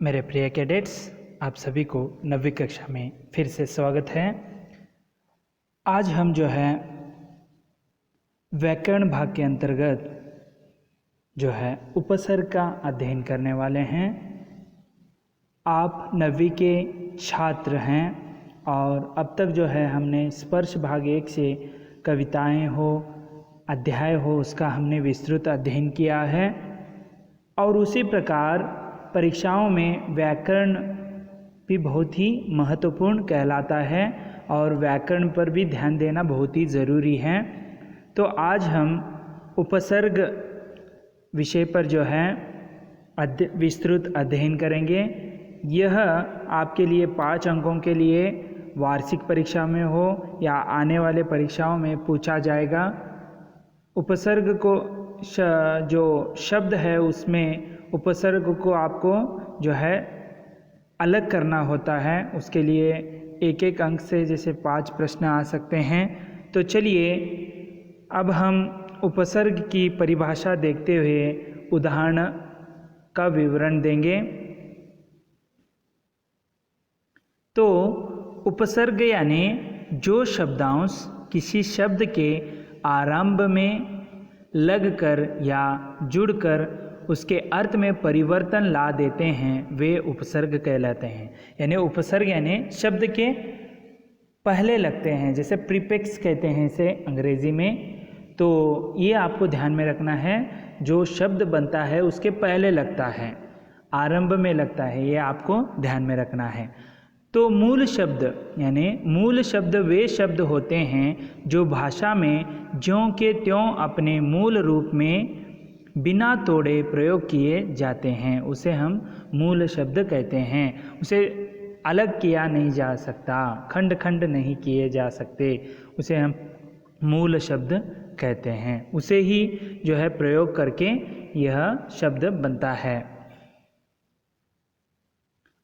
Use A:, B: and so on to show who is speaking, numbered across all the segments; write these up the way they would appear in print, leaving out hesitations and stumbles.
A: मेरे प्रिय कैडेट्स, आप सभी को 9वीं कक्षा में फिर से स्वागत है। आज हम जो है व्याकरण भाग के अंतर्गत जो है उपसर्ग का अध्ययन करने वाले हैं। आप 9वीं के छात्र हैं और अब तक जो है हमने स्पर्श भाग 1 से कविताएं हो, अध्याय हो, उसका हमने विस्तृत अध्ययन किया है और उसी प्रकार परीक्षाओं में व्याकरण भी बहुत ही महत्वपूर्ण कहलाता है और व्याकरण पर भी ध्यान देना बहुत ही ज़रूरी है। तो आज हम उपसर्ग विषय पर जो है विस्तृत अध्ययन करेंगे। यह आपके लिए 5 अंकों के लिए वार्षिक परीक्षा में हो या आने वाले परीक्षाओं में पूछा जाएगा। उपसर्ग को जो शब्द है उसमें उपसर्ग को आपको जो है अलग करना होता है। उसके लिए एक एक अंक से जैसे 5 प्रश्न आ सकते हैं। तो चलिए अब हम उपसर्ग की परिभाषा देखते हुए उदाहरण का विवरण देंगे। तो उपसर्ग यानी जो शब्दांश किसी शब्द के आरंभ में लगकर या जुड़कर उसके अर्थ में परिवर्तन ला देते हैं, वे उपसर्ग कहलाते हैं। यानी उपसर्ग यानी शब्द के पहले लगते हैं, जैसे प्रीफिक्स कहते हैं इसे अंग्रेजी में। तो ये आपको ध्यान में रखना है, जो शब्द बनता है उसके पहले लगता है, आरंभ में लगता है, ये आपको ध्यान में रखना है। तो मूल शब्द यानी मूल शब्द वे शब्द होते हैं जो भाषा में ज्यों के त्यों अपने मूल रूप में बिना तोड़े प्रयोग किए जाते हैं, उसे हम मूल शब्द कहते हैं। उसे अलग किया नहीं जा सकता, खंड खंड नहीं किए जा सकते, उसे हम मूल शब्द कहते हैं। उसे ही जो है प्रयोग करके यह शब्द बनता है।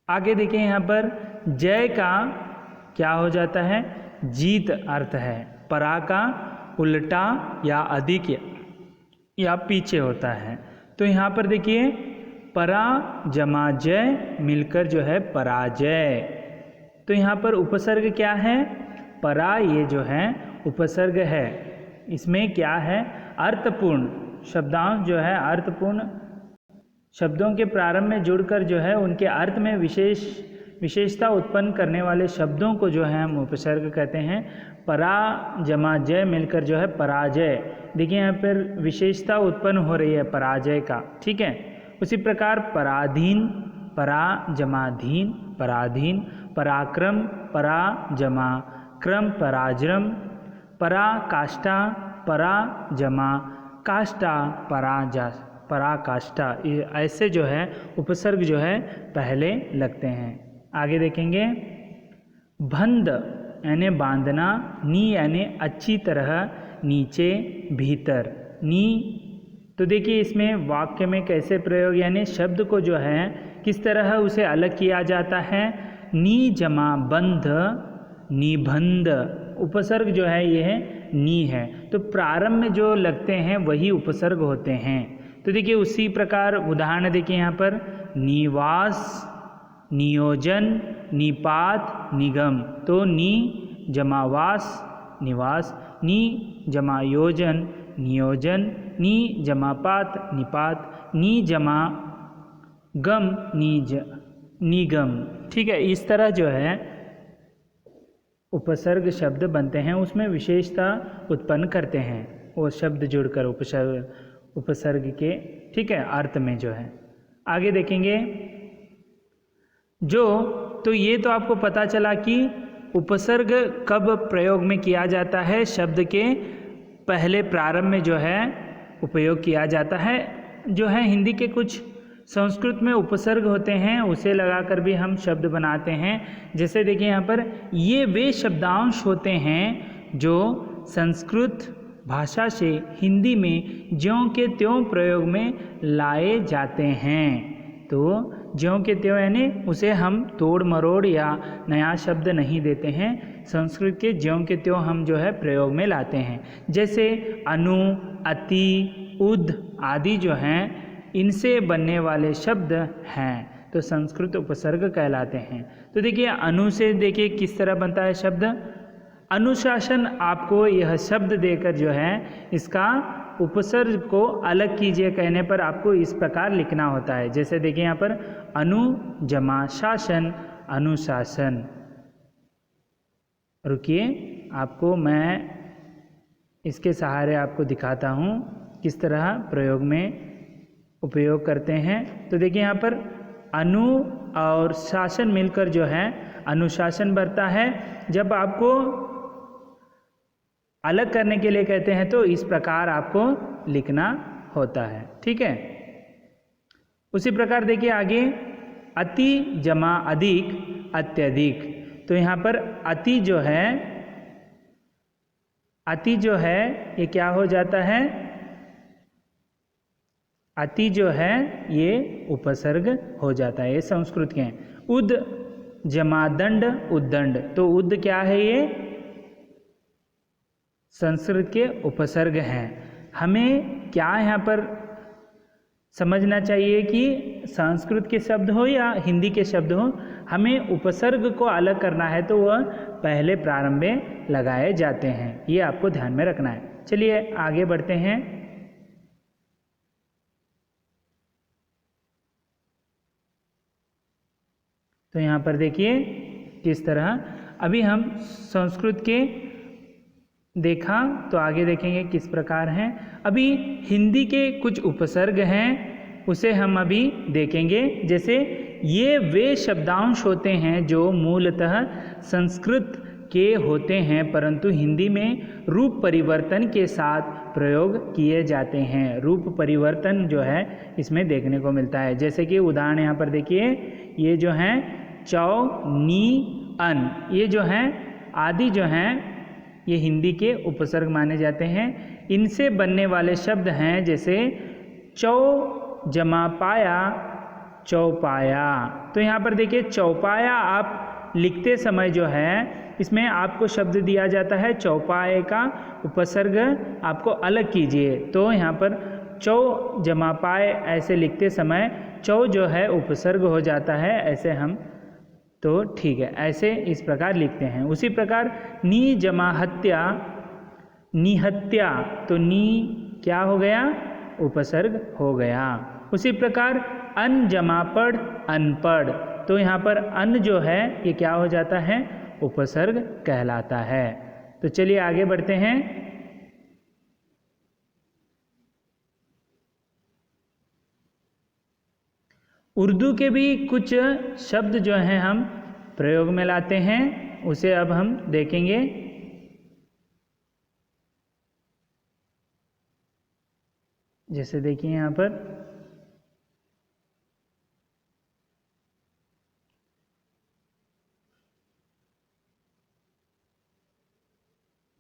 A: आगे देखिए, यहाँ पर जय का क्या हो जाता है? जीत अर्थ है। परा का उल्टा या अधिक या पीछे होता है। तो यहाँ पर देखिए परा जमा जय मिलकर जो है पराजय। तो यहाँ पर उपसर्ग क्या है? परा, ये जो है उपसर्ग है। इसमें क्या है? अर्थपूर्ण शब्दांश जो है अर्थपूर्ण शब्दों के प्रारंभ में जुड़कर जो है उनके अर्थ में विशेषता उत्पन्न करने वाले शब्दों को जो है हम उपसर्ग कहते हैं। परा जमा जय मिलकर जो है पराजय। देखिए यहाँ पर विशेषता उत्पन्न हो रही है पराजय का, ठीक है। उसी प्रकार पराधीन, परा जमा धीन, पराधीन, पराक्रम, परा जमा क्रम, पराजम, पराकाष्ठा, परा जमा काष्ठा, पराकाष्ठा। ऐसे जो है उपसर्ग जो है पहले लगते हैं। आगे देखेंगे, बंध यानी बांधना, नी यानी अच्छी तरह, नीचे भीतर, नी। तो देखिए इसमें वाक्य में कैसे प्रयोग, यानी शब्द को जो है किस तरह उसे अलग किया जाता है। नी जमा बंध, निबंध। उपसर्ग जो है ये है नी है। तो प्रारंभ में जो लगते हैं वही उपसर्ग होते हैं। तो देखिए उसी प्रकार उदाहरण देखिए यहाँ पर, निवास, नियोजन, निपात, निगम। तो नी जमा वास निवास, नी जमा योजन नियोजन, नी जमा पात निपात, नी जमा गम निगम। ठीक है, इस तरह जो है उपसर्ग शब्द बनते हैं, उसमें विशेषता उत्पन्न करते हैं वो शब्द जुड़कर उपसर्ग के, ठीक है, अर्थ में जो है। आगे देखेंगे तो ये तो आपको पता चला कि उपसर्ग कब प्रयोग में किया जाता है। शब्द के पहले प्रारंभ में जो है उपयोग किया जाता है। जो है हिंदी के कुछ संस्कृत में उपसर्ग होते हैं, उसे लगाकर भी हम शब्द बनाते हैं। जैसे देखिए यहाँ पर, ये वे शब्दांश होते हैं जो संस्कृत भाषा से हिंदी में ज्यों के त्यों प्रयोग में लाए जाते हैं। तो ज्यों के त्यों यानी उसे हम तोड़ मरोड़ या नया शब्द नहीं देते हैं, संस्कृत के ज्यों के त्यों हम जो है प्रयोग में लाते हैं। जैसे अनु, अति, उद आदि जो हैं इनसे बनने वाले शब्द हैं। तो संस्कृत उपसर्ग कहलाते हैं। तो देखिए अनु से देखिए किस तरह बनता है शब्द। अनुशासन आपको यह शब्द देकर जो है इसका उपसर्ग को अलग कीजिए कहने पर आपको इस प्रकार लिखना होता है। जैसे देखिए यहाँ पर अनु जमा शासन, अनुशासन। रुकिए आपको मैं इसके सहारे आपको दिखाता हूँ किस तरह प्रयोग में उपयोग करते हैं। तो देखिए यहाँ पर अनु और शासन मिलकर जो है अनुशासन बनता है। जब आपको अलग करने के लिए कहते हैं तो इस प्रकार आपको लिखना होता है, ठीक है। उसी प्रकार देखिए आगे अति जमा अधिक, अत्यधिक। तो यहाँ पर अति जो है ये क्या हो जाता है, अति जो है ये उपसर्ग हो जाता है, ये संस्कृत के हैं। उद जमा दंड, उद्दंड। तो उद क्या है, ये संस्कृत के उपसर्ग हैं। हमें क्या यहाँ पर समझना चाहिए कि संस्कृत के शब्द हो या हिंदी के शब्द हो, हमें उपसर्ग को अलग करना है तो वह पहले प्रारंभ में लगाए जाते हैं, ये आपको ध्यान में रखना है। चलिए आगे बढ़ते हैं। तो यहाँ पर देखिए किस तरह अभी हम संस्कृत के देखा, तो आगे देखेंगे किस प्रकार हैं। अभी हिंदी के कुछ उपसर्ग हैं उसे हम अभी देखेंगे। जैसे ये वे शब्दांश होते हैं जो मूलतः संस्कृत के होते हैं परंतु हिंदी में रूप परिवर्तन के साथ प्रयोग किए जाते हैं। रूप परिवर्तन जो है इसमें देखने को मिलता है। जैसे कि उदाहरण यहाँ पर देखिए, ये जो हैं चौ, नी, अन, ये जो हैं आदि जो हैं ये हिंदी के उपसर्ग माने जाते हैं। इनसे बनने वाले शब्द हैं जैसे चौ जमा पाया, चौपाया। तो यहाँ पर देखिए चौपाया आप लिखते समय जो है इसमें आपको शब्द दिया जाता है, चौपाए का उपसर्ग आपको अलग कीजिए। तो यहाँ पर चौ जमा पाए ऐसे लिखते समय चौ जो है उपसर्ग हो जाता है, ऐसे हम तो ठीक है, ऐसे इस प्रकार लिखते हैं। उसी प्रकार नी जमा हत्या, निहत्या। तो नी क्या हो गया, उपसर्ग हो गया। उसी प्रकार अन जमा पढ़, अनपढ़। तो यहाँ पर अन जो है ये क्या हो जाता है, उपसर्ग कहलाता है। तो चलिए आगे बढ़ते हैं। उर्दू के भी कुछ शब्द जो हैं हम प्रयोग में लाते हैं, उसे अब हम देखेंगे। जैसे देखिए यहाँ पर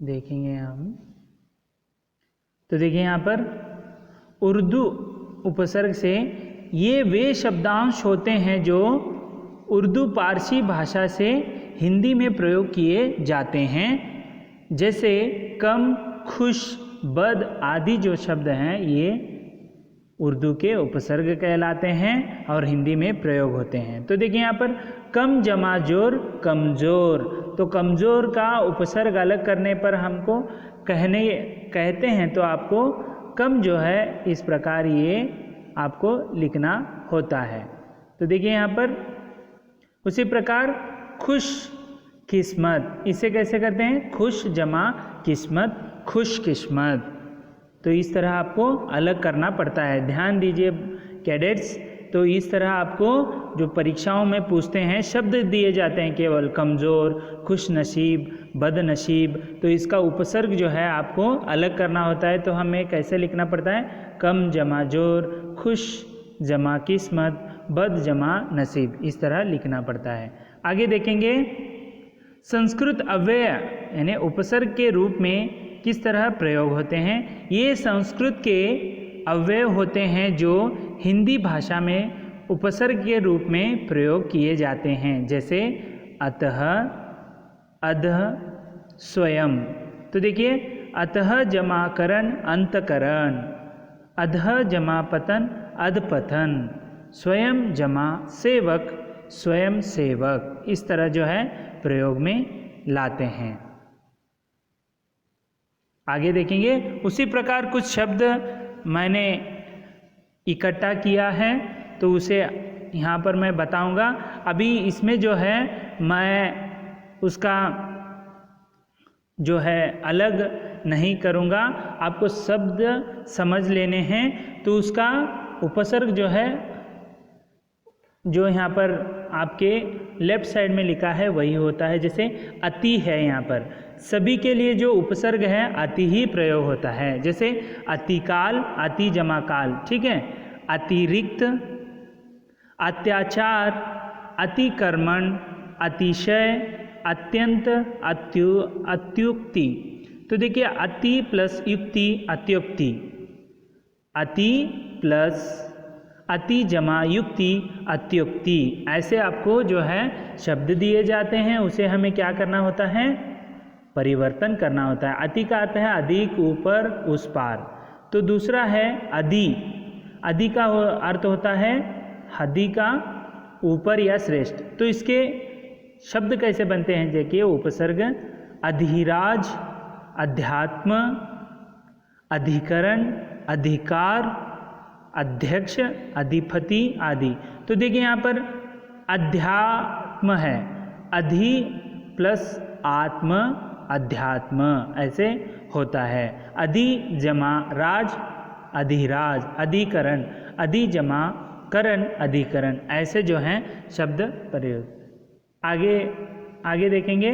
A: देखेंगे हम, तो देखिए यहाँ पर उर्दू उपसर्ग से ये वे शब्दांश होते हैं जो उर्दू पारसी भाषा से हिंदी में प्रयोग किए जाते हैं। जैसे कम, खुश, बद आदि जो शब्द हैं ये उर्दू के उपसर्ग कहलाते हैं और हिंदी में प्रयोग होते हैं। तो देखिए यहाँ पर कम जमा जोर, कमज़ोर। तो कमज़ोर का उपसर्ग अलग करने पर हमको कहते हैं तो आपको कम जो है इस प्रकार ये आपको लिखना होता है। तो देखिए यहाँ पर उसी प्रकार खुश किस्मत, इसे कैसे करते हैं, खुश जमा किस्मत, खुश किस्मत। तो इस तरह आपको अलग करना पड़ता है। ध्यान दीजिए कैडेट्स, तो इस तरह आपको जो परीक्षाओं में पूछते हैं शब्द दिए जाते हैं केवल कमज़ोर, खुश नसीब, बदनसीब, तो इसका उपसर्ग जो है आपको अलग करना होता है। तो हमें कैसे लिखना पड़ता है, कम जमा जोर, खुश जमा किस्मत, बद जमा नसीब, इस तरह लिखना पड़ता है। आगे देखेंगे संस्कृत अव्यय यानी उपसर्ग के रूप में किस तरह प्रयोग होते हैं। ये संस्कृत के अव्यय होते हैं जो हिंदी भाषा में उपसर्ग के रूप में प्रयोग किए जाते हैं। जैसे अतः, अधः, स्वयं। तो देखिए अतः जमा करण, अंतकरण, अधः जमा पतन, अधपतन, स्वयं जमा सेवक, स्वयं सेवक, इस तरह जो है प्रयोग में लाते हैं। आगे देखेंगे उसी प्रकार कुछ शब्द मैंने इकट्ठा किया है तो उसे यहाँ पर मैं बताऊंगा। अभी इसमें जो है मैं उसका जो है अलग नहीं करूँगा, आपको शब्द समझ लेने हैं। तो उसका उपसर्ग जो है, जो यहाँ पर आपके लेफ्ट साइड में लिखा है वही होता है। जैसे अति है, यहाँ पर सभी के लिए जो उपसर्ग है अति ही प्रयोग होता है। जैसे अतिकाल, अति जमा काल, ठीक है। अतिरिक्त, अत्याचार, अतिक्रमण, अतिशय, अत्यंत, अत्युक्ति। तो देखिए अति प्लस युक्ति अत्युक्ति, अति प्लस अति जमा युक्ति अत्युक्ति, ऐसे आपको जो है शब्द दिए जाते हैं। उसे हमें क्या करना होता है, परिवर्तन करना होता है। अति का अर्थ है अधिक, ऊपर, उस पार। तो दूसरा है अधि, अधि का अर्थ होता है हदी का ऊपर या श्रेष्ठ। तो इसके शब्द कैसे बनते हैं, देखिए उपसर्ग अधिराज, अध्यात्म, अधिकरण, अधिकार, अध्यक्ष, अधिपति आदि। तो देखिए यहाँ पर अध्यात्म है, अधि प्लस आत्म, अध्यात्म, ऐसे होता है। अधि जमा राज, अधिराज, अधिकरण, अधि जमा करण, अधिकरण, ऐसे जो हैं शब्द प्रयोग। आगे देखेंगे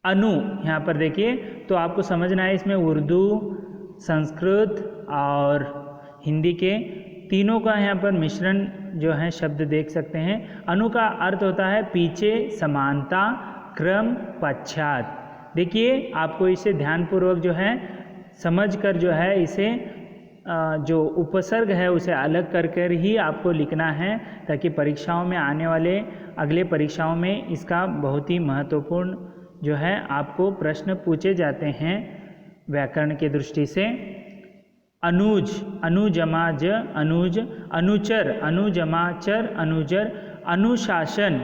A: अनु। यहाँ पर देखिए तो आपको समझना है, इसमें उर्दू, संस्कृत और हिंदी के तीनों का यहाँ पर मिश्रण जो है शब्द देख सकते हैं। अनु का अर्थ होता है पीछे, समानता, क्रम, पश्चात। देखिए आपको इसे ध्यानपूर्वक जो है समझ कर जो है इसे जो उपसर्ग है उसे अलग कर कर ही आपको लिखना है, ताकि परीक्षाओं में आने वाले अगले परीक्षाओं में इसका बहुत ही महत्वपूर्ण जो है आपको प्रश्न पूछे जाते हैं व्याकरण के दृष्टि से। अनुज, अनु जमा ज, अनुज, अनुचर, अनु जमा चर, अनुजर, अनुशासन,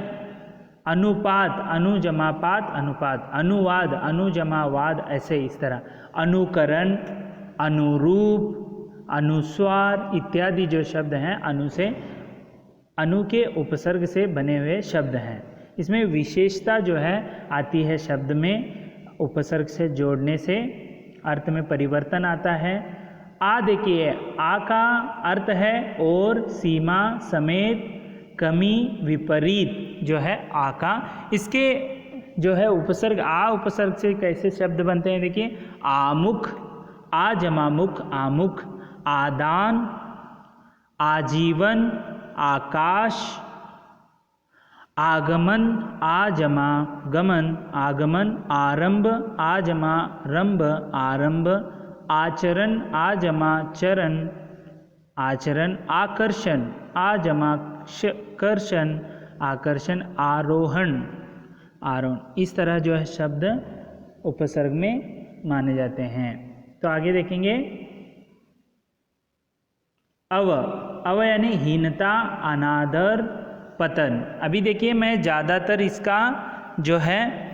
A: अनुपात, अनु जमा पात, अनुपात, अनुवाद, अनु जमा वाद, ऐसे इस तरह। अनुकरण, अनुरूप, अनुस्वार इत्यादि जो शब्द हैं अनु से, अनु के उपसर्ग से बने हुए शब्द हैं। इसमें विशेषता जो है आती है शब्द में उपसर्ग से जोड़ने से अर्थ में परिवर्तन आता है। आ देखिए, आ का अर्थ है और, सीमा, समेत, कमी, विपरीत जो है आ का। इसके जो है उपसर्ग, आ उपसर्ग से कैसे शब्द बनते हैं, देखिए आमुख, आ जमा मुख, आमुख, आदान, आजीवन, आकाश, आगमन, आ जमा गमन, आगमन, आरंभ, आ जमा रंभ, आरंभ, आचरण, आ जमा चरण, आचरण, आकर्षण, आ जमा कर्षण, आकर्षण, आरोहण, आरोहण। इस तरह जो है शब्द उपसर्ग में माने जाते हैं। तो आगे देखेंगे अव, अव यानी हीनता, अनादर, पतन। अभी देखिए मैं ज़्यादातर इसका जो है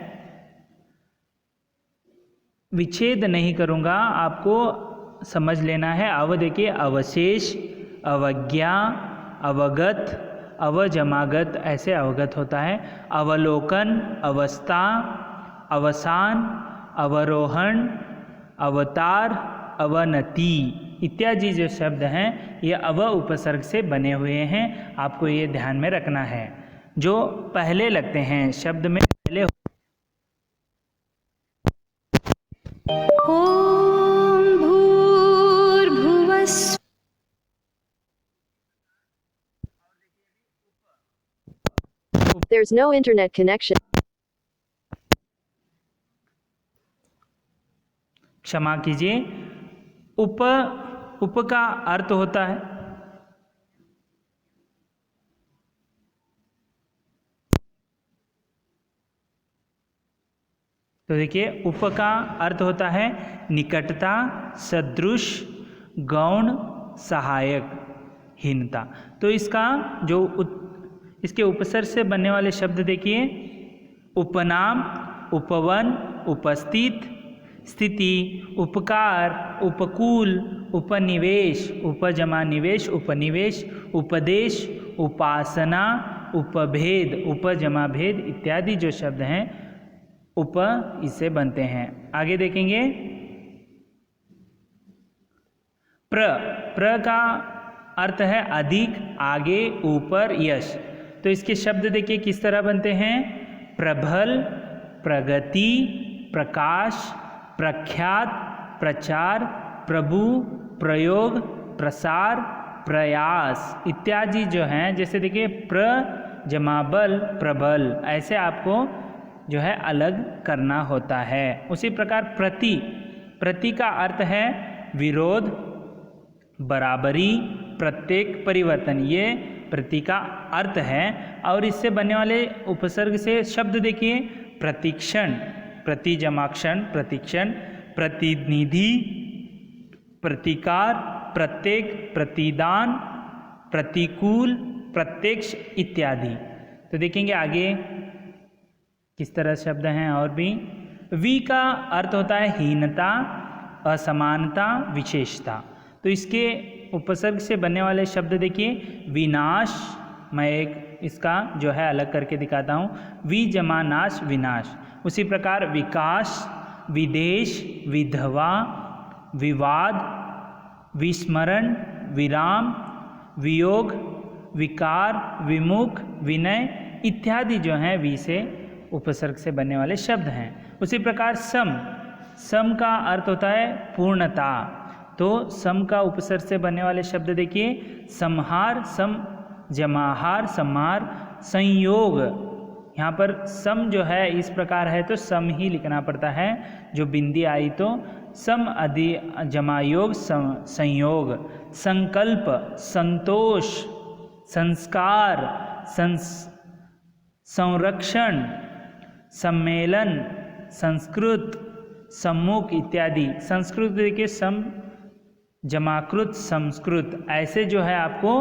A: विच्छेद नहीं करूँगा, आपको समझ लेना है। अव देखिए अवशेष, अवज्ञा, अवगत, अवजमागत, ऐसे अवगत होता है। अवलोकन, अवस्था, अवसान, अवरोहण, अवतार, अवनति इत्यादि जो शब्द हैं ये अव उपसर्ग से बने हुए हैं। आपको ये ध्यान में रखना है, जो पहले लगते हैं शब्द में पहले।
B: ओम भूर्भुवस्सुः। There's no internet connection.
A: क्षमा कीजिए, उप का अर्थ होता है तो देखिए उप का अर्थ होता है निकटता, सदृश, गौण, सहायक। हीनता। तो इसका जो इसके उपसर्ग से बनने वाले शब्द देखिए, उपनाम, उपवन, उपस्थित, स्थिति, उपकार, उपकूल, उपनिवेश, उपजमा निवेश, उपनिवेश, उपदेश, उपासना, उपभेद, उपजमा भेद इत्यादि जो शब्द हैं इससे बनते हैं। आगे देखेंगे प्र का अर्थ है अधिक, आगे, ऊपर, यश। तो इसके शब्द देखिए किस तरह बनते हैं, प्रबल, प्रगति, प्रकाश, प्रख्यात, प्रचार, प्रभु, प्रयोग, प्रसार, प्रयास इत्यादि जो हैं। जैसे देखिए प्र जमा बल, प्रबल, ऐसे आपको जो है अलग करना होता है। उसी प्रकार प्रति का अर्थ है विरोध, बराबरी, प्रत्येक, परिवर्तन, ये प्रति का अर्थ है। और इससे बनने वाले उपसर्ग से शब्द देखिए, प्रतिक्षण, प्रति जमाक्षण, प्रतिक्षण, प्रतिनिधि, प्रतिकार, प्रत्येक, प्रतिदान, प्रतिकूल, प्रत्यक्ष इत्यादि। तो देखेंगे आगे किस तरह शब्द हैं और भी। वी का अर्थ होता है हीनता, असमानता, विशेषता। तो इसके उपसर्ग से बनने वाले शब्द देखिए, विनाश, मैं एक इसका जो है अलग करके दिखाता हूँ, वि जमा नाश, विनाश। उसी प्रकार विकास, विदेश, विधवा, विवाद, विस्मरण, विराम, वियोग, विकार, विमुख, विनय इत्यादि जो हैं वी से उपसर्ग से बनने वाले शब्द हैं। उसी प्रकार सम का अर्थ होता है पूर्णता। तो सम का उपसर्ग से बनने वाले शब्द देखिए, संहार, जमाहार, संहार, संयोग। यहाँ पर सम जो है इस प्रकार है तो सम ही लिखना पड़ता है, जो बिंदी आई तो सम अधि जमायोग संयोग, संकल्प, संतोष, संस्कार, संरक्षण, सम्मेलन, संस्कृत, सम्मुख इत्यादि। संस्कृत देखिए सम जमाकृत, संस्कृत, ऐसे जो है आपको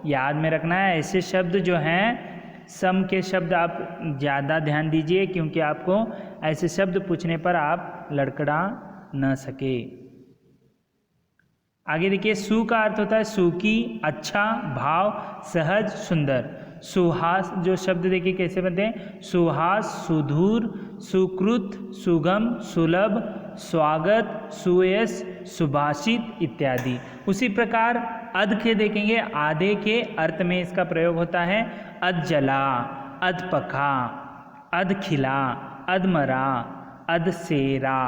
A: याद में रखना है। ऐसे शब्द जो हैं सम के शब्द आप ज़्यादा ध्यान दीजिए, क्योंकि आपको ऐसे शब्द पूछने पर आप लड़खड़ा न सके। आगे देखिए सु का अर्थ होता है सुखी, अच्छा, भाव, सहज, सुंदर। सुहास जो शब्द देखिए कैसे बनते हैं, सुहास, सुधूर, सुकृत, सुगम, सुलभ, स्वागत, सुयश, सुभाषित इत्यादि। उसी प्रकार अध के देखेंगे, आधे के अर्थ में इसका प्रयोग होता है, अध जला, अध पका, अध खिला, अध मरा, अध सेरा,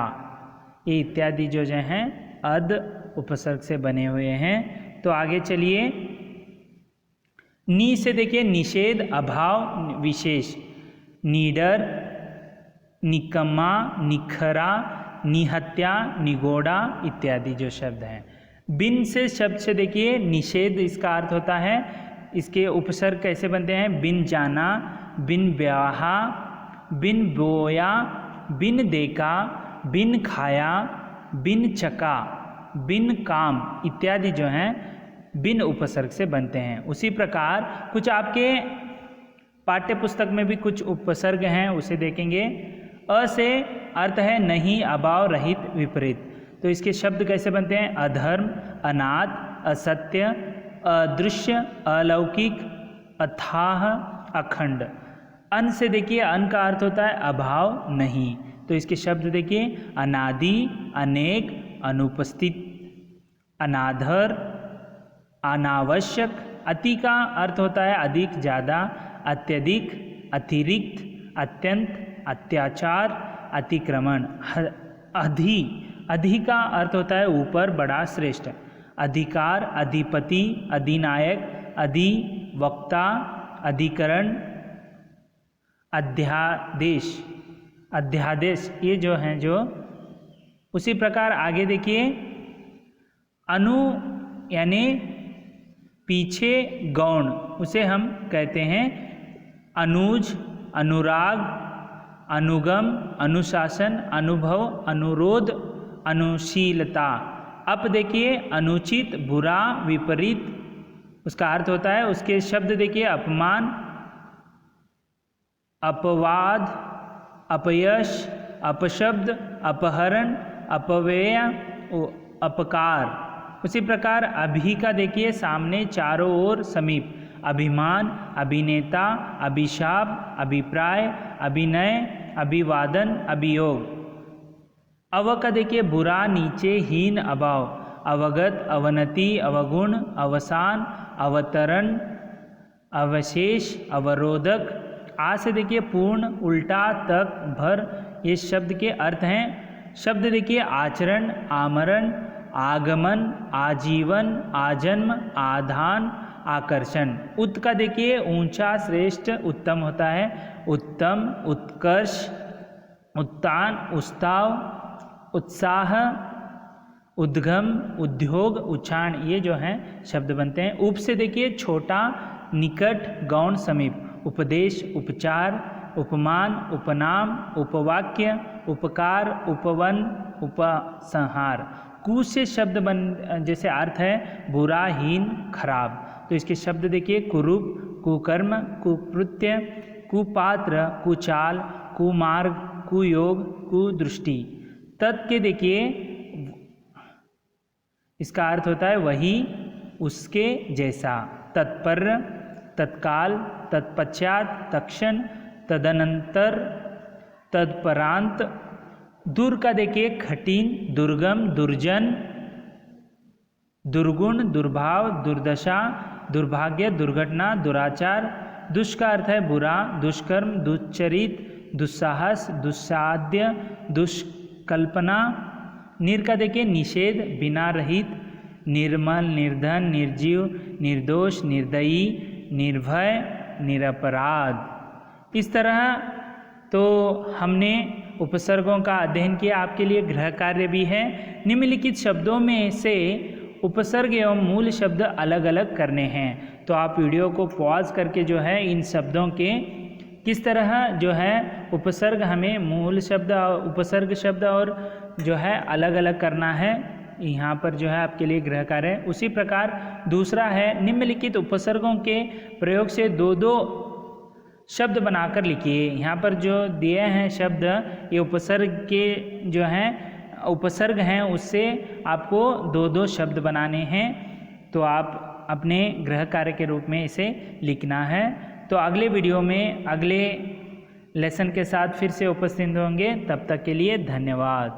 A: ये इत्यादि जो हैं अध उपसर्ग से बने हुए हैं। तो आगे चलिए, नी से देखिए निषेध, अभाव, विशेष, नीडर, निकम्मा, निखरा, निहत्या, निगोड़ा इत्यादि जो शब्द हैं। बिन से शब्द से देखिए निषेध, इसका अर्थ होता है, इसके उपसर्ग कैसे बनते हैं, बिन जाना, बिन ब्याहा, बिन बोया, बिन देखा, बिन खाया, बिन चका, बिन काम इत्यादि जो हैं बिन उपसर्ग से बनते हैं। उसी प्रकार कुछ आपके पाठ्य पुस्तक में भी कुछ उपसर्ग हैं, उसे देखेंगे। अ से अर्थ है नहीं, अभाव, रहित, विपरीत। तो इसके शब्द कैसे बनते हैं, अधर्म, अनाथ, असत्य, अदृश्य, अलौकिक, अथाह, अखंड। अन से देखिए, अन का अर्थ होता है अभाव, नहीं। तो इसके शब्द देखिए, अनादि, अनेक, अनुपस्थित, अनाधर, अनावश्यक। अति का अर्थ होता है अधिक, ज़्यादा, अत्यधिक, अतिरिक्त, अत्यंत, अत्याचार, अतिक्रमण। अधि का अर्थ होता है ऊपर, बड़ा, श्रेष्ठ। अधिकार, अधिपति, अधिनायक, अधिवक्ता, अधिकरण, अध्यादेश ये जो हैं जो। उसी प्रकार आगे देखिए, अनु यानी पीछे, गौण, उसे हम कहते हैं अनुज, अनुराग, अनुगम, अनुशासन, अनुभव, अनुरोध, अनुशीलता। अब देखिए अनुचित, बुरा, विपरीत, उसका अर्थ होता है, उसके शब्द देखिए, अपमान, अपवाद, अपयश, अपशब्द, अपहरण, अपव्यय, अपकार। उसी प्रकार अभी का देखिए, सामने, चारों ओर, समीप, अभिमान, अभिनेता, अभिशाप, अभिप्राय, अभिनय, अभिवादन, अभियोग। अव का देखिए, बुरा, नीचे, हीन, अभाव, अवगत, अवनति, अवगुण, अवसान, अवतरण, अवशेष, अवरोधक। आ से देखिए, पूर्ण, उल्टा, तक, भर, ये शब्द के अर्थ हैं। शब्द देखिए, आचरण, आमरण, आगमन, आजीवन, आजन्म, आधान, आकर्षण। उत का देखिए, ऊंचा, श्रेष्ठ, उत्तम होता है, उत्तम, उत्कर्ष, उत्तान, उत्साह, उत्साह, उद्गम, उद्योग, उच्चारण, ये जो हैं शब्द बनते हैं। उप से देखिए, छोटा, निकट, गौण, समीप, उपदेश, उपचार, उपमान, उपनाम, उपवाक्य, उपकार, उपवन, उपसंहार। कु से शब्द जैसे अर्थ है बुरा, हीन, खराब, तो इसके शब्द देखिए, कुरूप, कुकर्म, कुकृत्य, कुपात्र, कुचाल, कुमार्ग, कुयोग, कुदृष्टि। तत् के देखिए, इसका अर्थ होता है वही, उसके जैसा, तत्पर, तत्काल, तत्पश्चात, तत्क्षण, तदनंतर, तत्परांत। दूर का देखिए, कठिन, दुर्गम, दुर्जन, दुर्गुण, दुर्भाव, दुर्दशा, दुर्भाग्य, दुर्घटना, दुराचार। दुष् का अर्थ है बुरा, दुष्कर्म, दुश्चरित, दुस्साहस, दुस्साध्य, दुष्कल्पना। निर का देखिए, निषेध, बिना रहित, निर्मल, निर्धन, निर्जीव, निर्दोष, निर्दयी, निर्भय, निरपराध। इस तरह तो हमने उपसर्गों का अध्ययन किया। आपके लिए गृह कार्य भी है। निम्नलिखित शब्दों में से उपसर्ग एवं मूल शब्द अलग अलग करने हैं। तो आप वीडियो को पॉज करके जो है इन शब्दों के किस तरह जो है उपसर्ग हमें मूल शब्द, उपसर्ग शब्द और जो है अलग अलग करना है, यहाँ पर जो है आपके लिए गृह कार्य है। उसी प्रकार दूसरा है, निम्नलिखित उपसर्गों के प्रयोग से दो दो शब्द बनाकर लिखिए। यहाँ पर जो दिए हैं शब्द, ये उपसर्ग के जो हैं उपसर्ग हैं, उससे आपको दो दो शब्द बनाने हैं। तो आप अपने गृह कार्य के रूप में इसे लिखना है। तो अगले वीडियो में अगले लेसन के साथ फिर से उपस्थित होंगे। तब तक के लिए धन्यवाद।